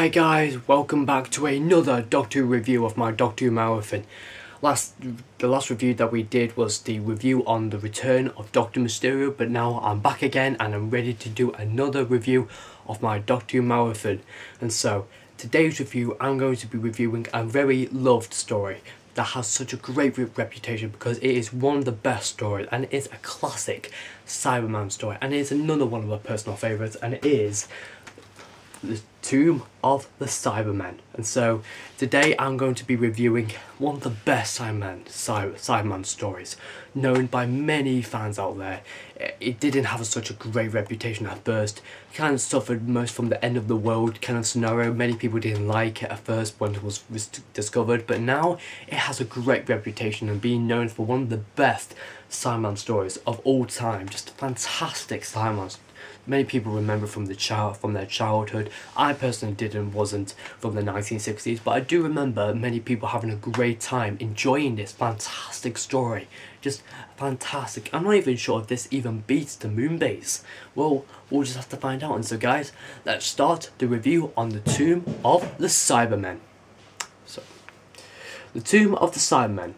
Hi guys, welcome back to another Doctor Who review of my Doctor Who marathon. The last review that we did was the review on the return of Doctor Mysterio, but now I'm back again and I'm ready to do another review of my Doctor Who marathon. And so, today's review, I'm going to be reviewing a very loved story that has such a great reputation because it is one of the best stories and it is a classic Cyberman story, and it is another one of my personal favourites, and it is the Tomb of the Cybermen. And so today I'm going to be reviewing one of the best Cyberman stories known by many fans out there. It didn't have such a great reputation at first. It kind of suffered most from the end of the world kind of scenario. Many people didn't like it at first when it was discovered, but now it has a great reputation and being known for one of the best Cyberman stories of all time. Just a fantastic Cyberman story. Many people remember from their childhood. I personally wasn't from the 1960s, but I do remember many people having a great time enjoying this fantastic story. Just fantastic. I'm not even sure if this even beats the Moonbase. Well, we'll just have to find out. And so guys, let's start the review on the Tomb of the Cybermen. So, the Tomb of the Cybermen,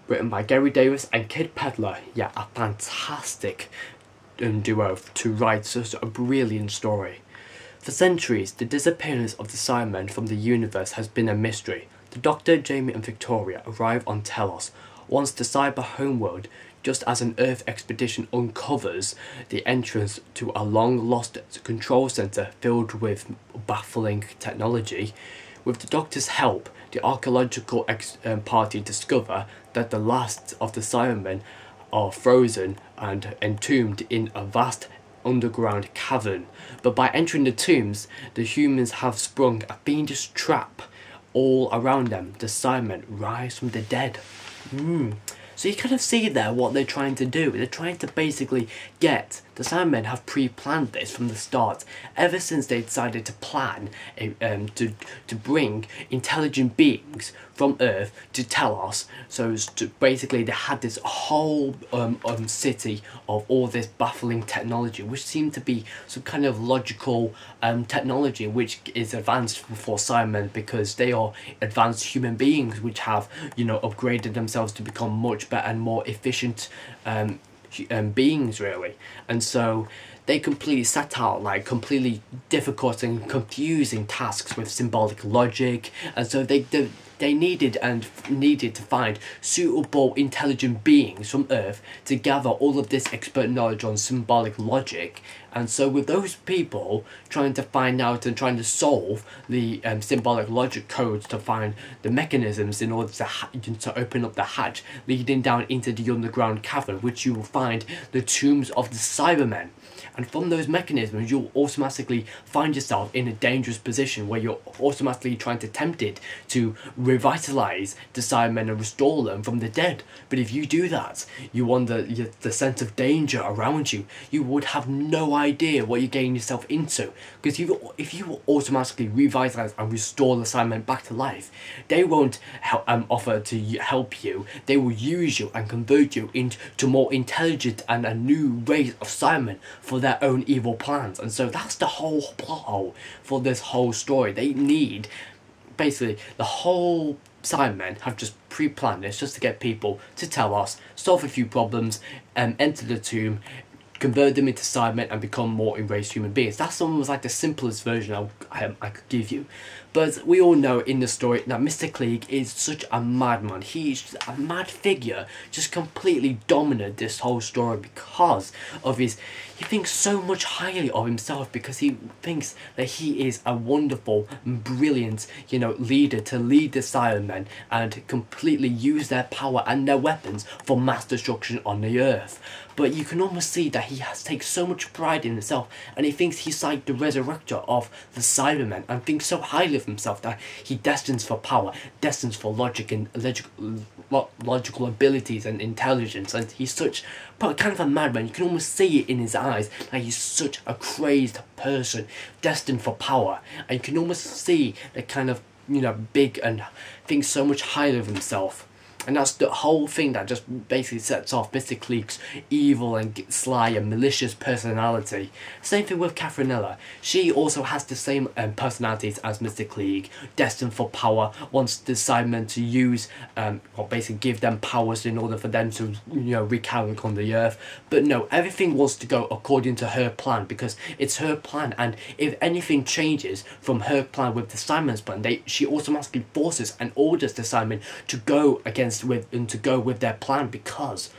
written by Gary Davis and Kid Pedler. Yeah, a fantastic duo to write such a brilliant story. For centuries, the disappearance of the Cybermen from the universe has been a mystery. The Doctor, Jamie and Victoria arrive on Telos, once the cyber homeworld, just as an Earth expedition uncovers the entrance to a long-lost control centre filled with baffling technology. With the Doctor's help, the archaeological party discover that the last of the Cybermen are frozen and entombed in a vast underground cavern. But by entering the tombs, the humans have sprung a fiendish trap all around them. The Cybermen rise from the dead. So you kind of see there what they're trying to do. They're trying to basically get, the Cybermen have pre-planned this from the start. Ever since they decided to plan to bring intelligent beings from Earth to Telos. So basically they had this whole city of all this baffling technology, which seemed to be some kind of logical technology which is advanced for Cybermen, because they are advanced human beings which have, you know, upgraded themselves to become much better and more efficient beings really. And so they completely set out like completely difficult and confusing tasks with symbolic logic, and so they needed to find suitable intelligent beings from Earth to gather all of this expert knowledge on symbolic logic. And so with those people trying to find out and trying to solve the symbolic logic codes to find the mechanisms in order to open up the hatch leading down into the underground cavern, which you will find the tombs of the Cybermen. And from those mechanisms, you'll automatically find yourself in a dangerous position where you're automatically trying to tempt it to revitalize the Cybermen and restore them from the dead. But if you do that, you wonder the sense of danger around you. You would have no idea what you're getting yourself into, because if you automatically revitalize and restore the Cybermen back to life, they won't offer to help you. They will use you and convert you into more intelligent and a new race of Cybermen for their own evil plans. And so that's the whole plot hole for this whole story. They need, basically, the whole Cybermen have just pre-planned this just to get people to Telos, solve a few problems, enter the tomb, convert them into Cybermen and become more enraged human beings. That's almost like the simplest version I could give you. But we all know in the story that Mr. Klieg is such a madman. He's a mad figure, just completely dominant this whole story because of he thinks so much highly of himself, because he thinks that he is a wonderful, brilliant, you know, leader to lead the Cybermen and completely use their power and their weapons for mass destruction on the Earth. But you can almost see that he takes so much pride in himself, and he thinks he's like the resurrector of the Cybermen, and thinks so highly of himself that he destines for power, destines for logic and logical abilities and intelligence. And he's such kind of a madman. You can almost see it in his eyes that he's such a crazed person destined for power, and you can almost see the kind of, you know, big and thinks so much highly of himself. And that's the whole thing that just basically sets off Mr. Cleek's evil and sly and malicious personality. Same thing with Catherinella. She also has the same personalities as Mr. Cleek, destined for power, wants the Cybermen to use, or basically give them powers in order for them to, wreak havoc on the Earth. But no, everything wants to go according to her plan, because it's her plan, and if anything changes from her plan with the Cybermen's plan, she automatically forces and orders the Cybermen to go with their plan, because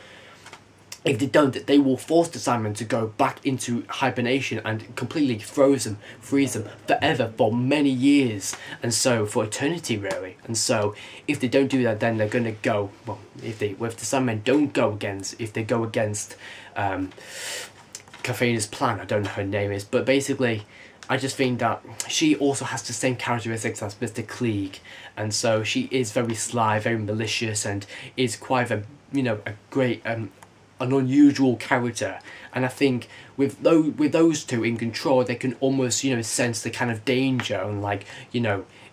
if they don't, they will force the Cybermen to go back into hibernation and completely freeze them forever for many years, and so for eternity really. And so if they don't do that, then they're gonna go, well, if the Cybermen don't go against, if they go against Katharina's plan, I don't know her name is, but basically I just think that she also has the same characteristics as Mr. Cleek, and so she is very sly, very malicious, and is quite a great an unusual character. And I think with those two in control, they can almost sense the kind of danger and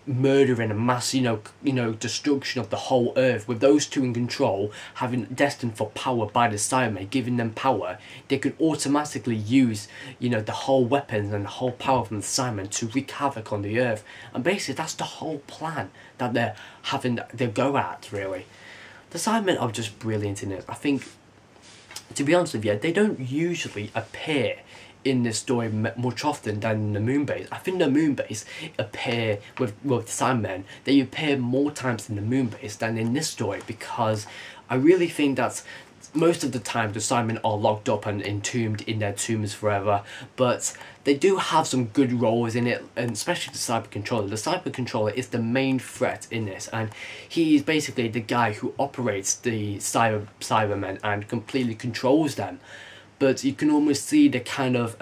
murder and a mass destruction of the whole Earth. With those two in control, having destined for power by the Cybermen, giving them power, they could automatically use the whole weapons and the whole power from the Cybermen to wreak havoc on the Earth. And basically that's the whole plan that they're having to go at really. The Cybermen are just brilliant in it. I think, to be honest with you, they don't usually appear in this story much often than in the moon base. I think the moon base appear with the Cybermen. They appear more times in the moon base than in this story, because I really think that most of the time the Cybermen are locked up and entombed in their tombs forever, but they do have some good roles in it, and especially the Cyber Controller. The Cyber Controller is the main threat in this, and he is basically the guy who operates the Cybermen and completely controls them. But you can almost see the kind of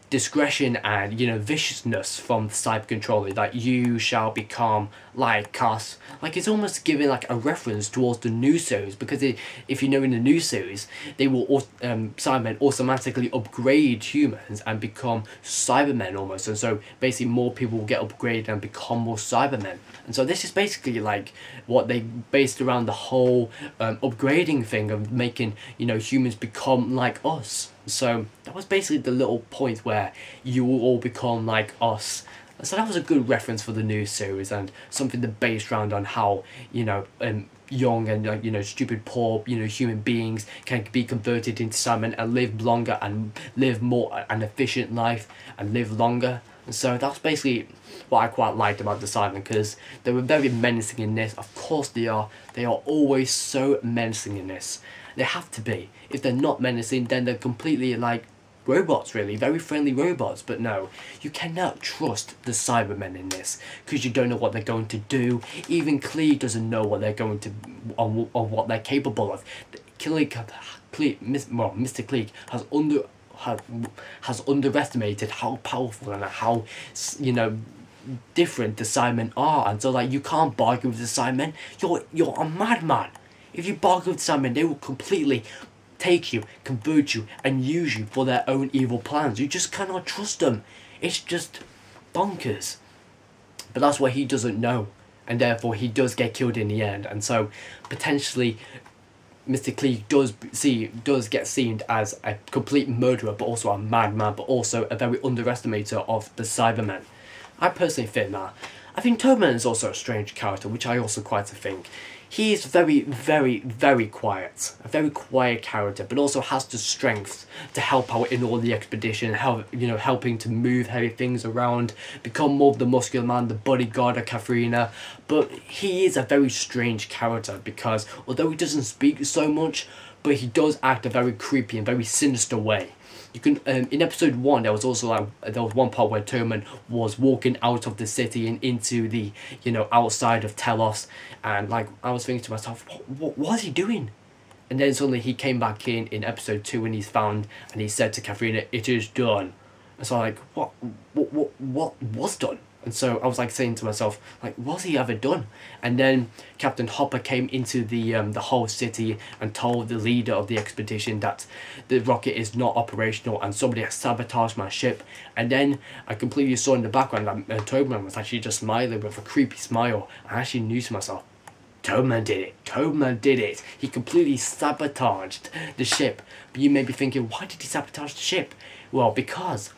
discretion and viciousness from the Cyber Controller, that you shall become like us. Like, it's almost giving like a reference towards the new series, because if in the new series, they will Cybermen automatically upgrade humans and become Cybermen almost, and so basically more people will get upgraded and become more Cybermen. And so this is basically like what they based around the whole upgrading thing of making humans become like us. So that was basically the little point where you will all become like us. So that was a good reference for the new series, and something that based around on how young and stupid poor human beings can be converted into Cybermen and live longer and live more an efficient life and live longer. And so that's basically what I quite liked about the Cybermen, because they were very menacing in this. Of course they are. They are always so menacing in this. They have to be. If they're not menacing, then they're completely like robots, really, very friendly robots. But no, you cannot trust the Cybermen in this, because you don't know what they're going to do. Even Clee doesn't know what they're going to, or what they're capable of. Mr. Cleek has underestimated how powerful and how different the Cybermen are, and so like you can't bargain with the Cybermen. You're a madman. If you bargain with the Cybermen, they will completely take you, convert you, and use you for their own evil plans. You just cannot trust them. It's just bonkers. But that's what he doesn't know, and therefore he does get killed in the end. And so potentially Mr. Cleek does get seen as a complete murderer, but also a madman, but also a very underestimator of the Cybermen. I personally think that. I think Toadman is also a strange character, which I also quite think. He is very, very, very quiet. A very quiet character, but also has the strength to help out in all the expedition, helping to move heavy things around, become more of the muscular man, the bodyguard of Katharina. But he is a very strange character, because although he doesn't speak so much, but he does act a very creepy and very sinister way. You can in episode 1 there was also there was one part where Toman was walking out of the city and into the outside of Telos, and I was thinking to myself, what was he doing? And then suddenly he came back in episode 2 and he's found, and he said to Katharina, "It is done." And so I'm like, what was done? And so I was saying to myself, was he ever done? And then Captain Hopper came into the whole city and told the leader of the expedition that the rocket is not operational and somebody has sabotaged my ship. And then I completely saw in the background that Toberman was actually just smiling with a creepy smile. I actually knew to myself, Toadman did it. Toadman did it. He completely sabotaged the ship. But you may be thinking, why did he sabotage the ship? Well, because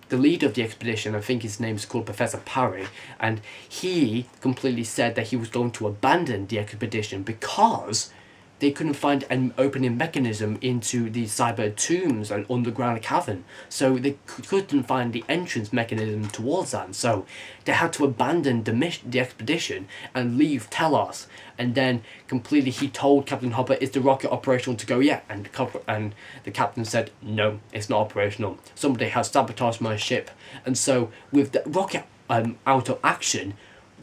the leader of the expedition, I think his name's called Professor Parry, and he completely said that he was going to abandon the expedition because they couldn't find an opening mechanism into the cyber tombs and underground cavern. So they couldn't find the entrance mechanism towards that. So they had to abandon the expedition and leave Telos. And then completely he told Captain Hopper, is the rocket operational to go yet? And the captain said, no, it's not operational. Somebody has sabotaged my ship. And so with the rocket out of action,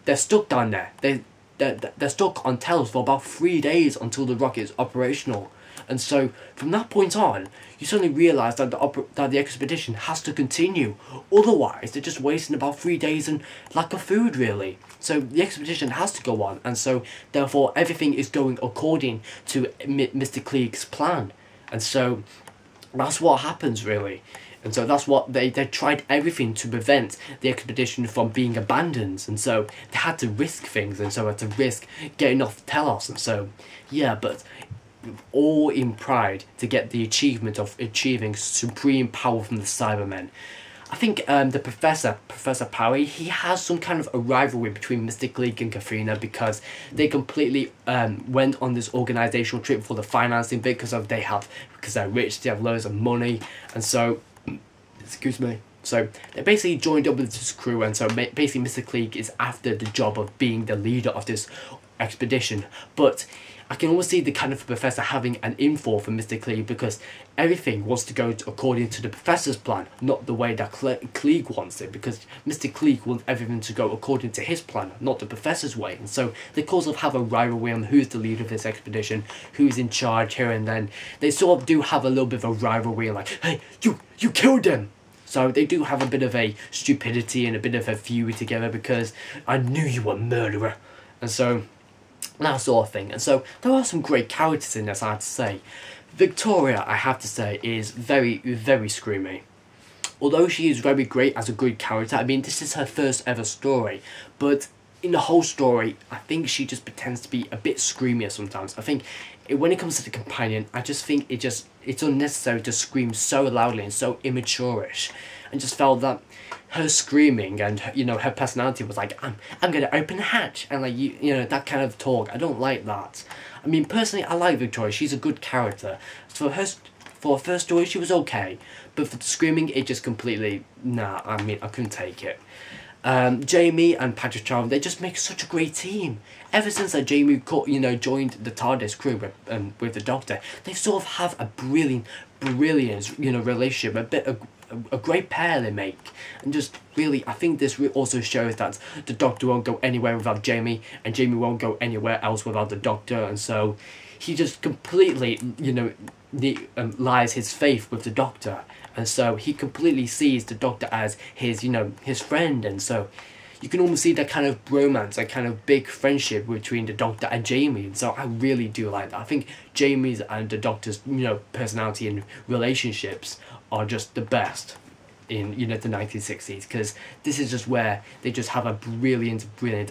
they're stuck down there. They're stuck on Telos for about 3 days until the rocket is operational. And so from that point on, you suddenly realise that the expedition has to continue. Otherwise, they're just wasting about 3 days and lack of food, really. So the expedition has to go on, and so therefore everything is going according to Mr. Klieg's plan. And so that's what happens, really. And so that's what they tried everything to prevent the expedition from being abandoned. And so they had to risk things, and so had to risk getting off Telos. And so, yeah, but all in pride to get the achievement of achieving supreme power from the Cybermen. I think the Professor Parry, he has some kind of a rivalry between Mr. Klieg and Katharina because they completely went on this organisational trip for the financing bit because they're rich, they have loads of money, and so, excuse me, so they basically joined up with this crew, and so basically Mr. Klieg is after the job of being the leader of this expedition. But I can almost see the kind of professor having an info for Mr. Klieg because everything wants to go according to the professor's plan, not the way that Klieg wants it, because Mr. Klieg wants everything to go according to his plan, not the professor's way. And so they sort of have a rivalry on who's the leader of this expedition, who's in charge here and then. They sort of do have a little bit of a rivalry, like, hey, you killed him! So they do have a bit of a stupidity and a bit of a feud together because I knew you were a murderer. And so that sort of thing. And so there are some great characters in this, I have to say. Victoria, I have to say, is very, very screamy. Although she is very great as a good character, I mean, this is her first ever story, but in the whole story, I think she just pretends to be a bit screamier sometimes. I think when it comes to the companion, I just think it's unnecessary to scream so loudly and so immature-ish. And just felt that her screaming and, you know, her personality was like, I'm gonna open the hatch, and like, you know, that kind of talk. I don't like that. I mean, personally, I like Victoria. She's a good character. For her first story, she was okay, but for the screaming, it just completely, nah. I mean, I couldn't take it. Jamie and Patrick Charles, they just make such a great team. Ever since that Jamie, joined the TARDIS crew with the Doctor, they sort of have a brilliant, relationship, a great pair they make, and just really, I think this also shows that the Doctor won't go anywhere without Jamie, and Jamie won't go anywhere else without the Doctor, and so he just completely, lies his faith with the Doctor, and so he completely sees the Doctor as his friend, and so you can almost see that kind of bromance, that kind of big friendship between the Doctor and Jamie, and so I really do like that. I think Jamie's and the Doctor's, personality and relationships are just the best in, the 1960s, because this is just where they just have a brilliant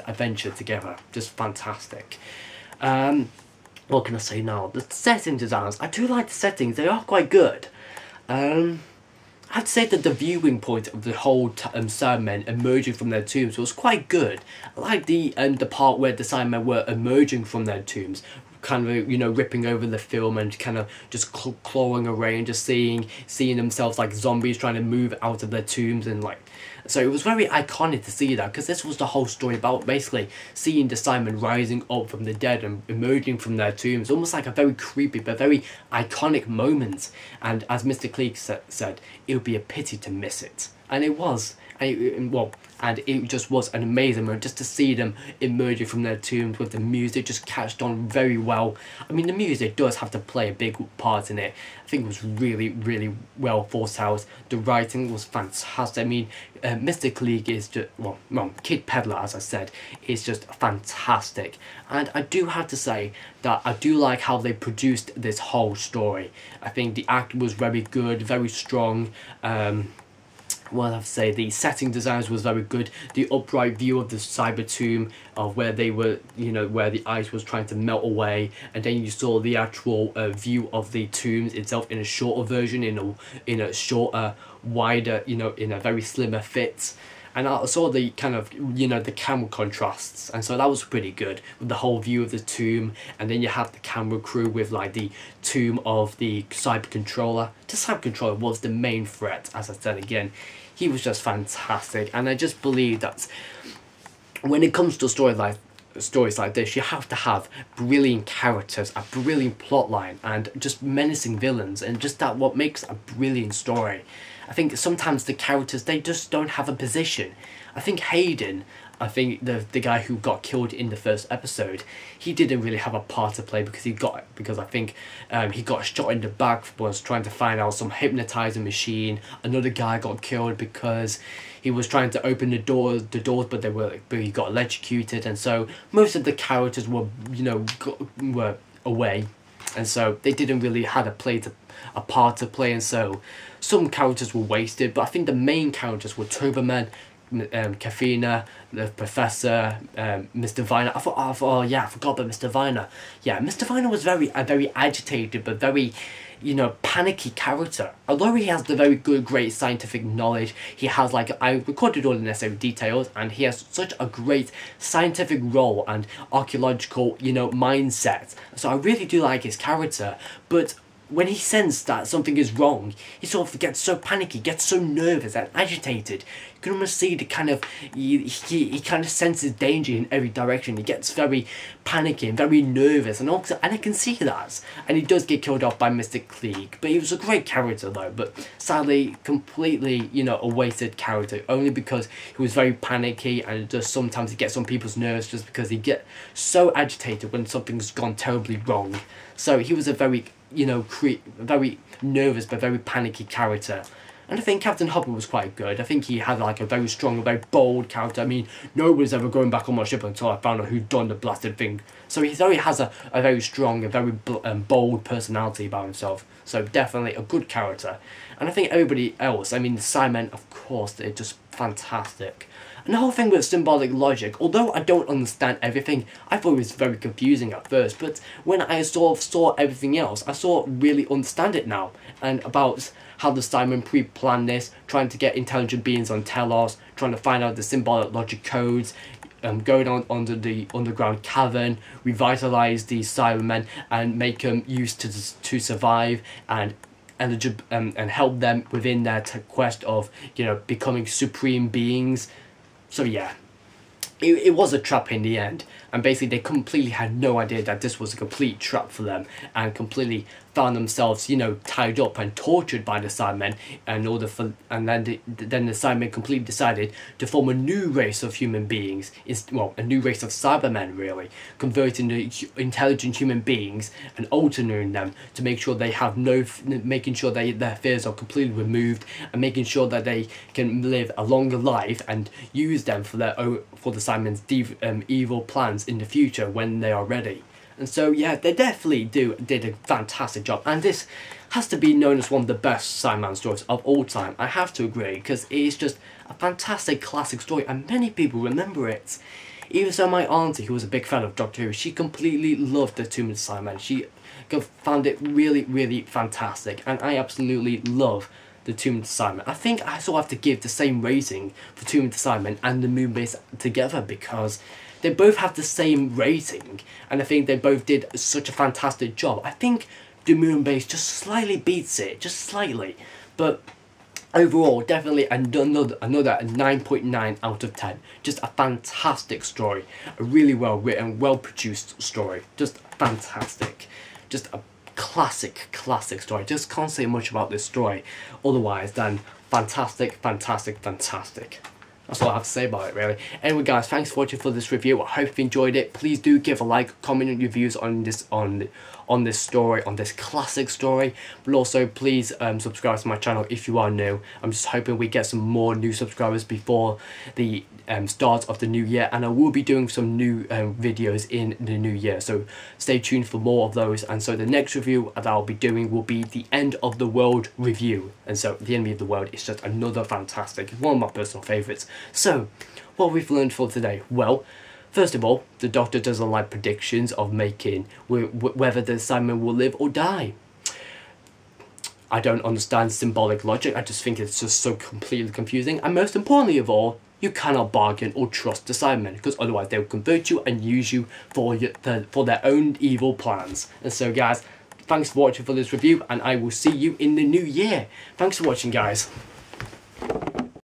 adventure together. Just fantastic. What can I say now? The setting designs, I do like the settings, they are quite good. I'd say that the viewing point of the whole Cybermen emerging from their tombs was quite good. I like the part where the Cybermen were emerging from their tombs, kind of, ripping over the film and kind of just clawing away and just seeing themselves like zombies trying to move out of their tombs, and like, so it was very iconic to see that, because this was the whole story about basically seeing the Cybermen rising up from the dead and emerging from their tombs, almost like a very creepy but very iconic moment. And as Mr. Klieg said, it would be a pity to miss it, and it was. And it just was an amazing moment just to see them emerging from their tombs with the music just catched on very well. I mean, the music does have to play a big part in it. I think it was really, really well thought out. The writing was fantastic. I mean, Mr. Klieg is just, Kid Peddler, as I said, is just fantastic. And I do have to say that I do like how they produced this whole story. I think the act was very good, very strong. well, I have to say the setting designs was very good. The upright view of the cyber tomb, of where they were, you know, where the ice was trying to melt away, and then you saw the actual view of the tombs itself in a shorter version, in a shorter, wider, you know, in a very slimmer fit. And I saw the kind of, you know, the camera contrasts, and so that was pretty good with the whole view of the tomb. And then you have the camera crew with like the tomb of the cyber controller. The cyber controller was the main threat, as I said again. He was just fantastic, and I just believe that when it comes to stories like this, you have to have brilliant characters, a brilliant plotline, and just menacing villains, and just that what makes a brilliant story. I think sometimes the characters, they just don't have a position. I think Hayden, I think the guy who got killed in the first episode, he didn't really have a part to play because I think he got shot in the back was trying to find out some hypnotizing machine. Another guy got killed because he was trying to open the doors, but he got electrocuted, and so most of the characters were, you know, were away, and so they didn't really have a part to play, and so some characters were wasted. But I think the main characters were Cybermen, Kafina, the Professor, Mr. Viner. I forgot about Mr. Viner. Yeah, Mr. Viner was a very agitated but very, you know, panicky character. Although he has the very great scientific knowledge, he has, like, I recorded all the necessary details, and he has such a great scientific role and archaeological, you know, mindset. So I really do like his character, but when he senses that something is wrong, he sort of gets so panicky, gets so nervous and agitated. You can almost see the kind of, he kind of senses danger in every direction. He gets very panicky and very nervous, and I can see that. And he does get killed off by Mr. Klieg, but he was a great character though, but sadly, completely, you know, a wasted character, only because he was very panicky, and just sometimes he gets on people's nerves just because he gets so agitated when something's gone terribly wrong. So he was a very, you know, very nervous but very panicky character. And I think Captain Hopper was quite good. I think he had like a very strong, very bold character. I mean, nobody's ever going back on my ship until I found out who done the blasted thing. So he has a very strong, a very bold personality about himself. So definitely a good character. And I think everybody else, I mean, the Cybermen, of course, they're just fantastic. And the whole thing with symbolic logic, although I don't understand everything, I thought it was very confusing at first, but when I sort of saw everything else, I sort of really understand it now, and about how the Cybermen pre-planned this, trying to get intelligent beings on Telos, trying to find out the symbolic logic codes, going on under the underground cavern, revitalize the Cybermen and make them used to survive, and help them within their quest of, you know, becoming supreme beings. So yeah, it was a trap in the end, and basically they completely had no idea that this was a complete trap for them, and completely found themselves, you know, tied up and tortured by the Cybermen, and then the Cybermen completely decided to form a new race of human beings, a new race of Cybermen really, converting the intelligent human beings and altering them to make sure they have making sure their fears are completely removed, and making sure that they can live a longer life and use them for the Cybermen's evil plans in the future when they are ready. And so yeah, they definitely did a fantastic job, and this has to be known as one of the best Cyberman stories of all time. I have to agree, because it is just a fantastic classic story, and many people remember it. Even so, my auntie, who was a big fan of Doctor Who, she completely loved the Tomb of the Cybermen. She found it really, really fantastic, and I absolutely love the Tomb of the Cybermen. I think I sort of have to give the same rating for Tomb of the Cybermen and the Moonbase together, because they both have the same rating, and I think they both did such a fantastic job. I think the Moonbase just slightly beats it, just slightly, but overall, definitely another 9.9 out of 10. Just a fantastic story, a really well written, well produced story, just fantastic, just a classic story. Just can't say much about this story otherwise than fantastic. That's all I have to say about it, really. Anyway, guys, thanks for watching for this review. I hope you enjoyed it. Please do give a like, comment on your views on this this story, on this classic story. But also, please subscribe to my channel if you are new. I'm just hoping we get some more new subscribers before the start of the new year, and I will be doing some new videos in the new year, so stay tuned for more of those. And so the next review that I'll be doing will be the End of the World review, and so the Enemy of the World is just another fantastic, one of my personal favourites. So what we've learned for today, well, first of all, the Doctor doesn't like predictions of making whether the Cybermen will live or die. I don't understand symbolic logic. I just think it's just so completely confusing. And most importantly of all, you cannot bargain or trust the Cybermen, because otherwise they'll convert you and use you for their own evil plans. And so, guys, thanks for watching for this review, and I will see you in the new year. Thanks for watching, guys.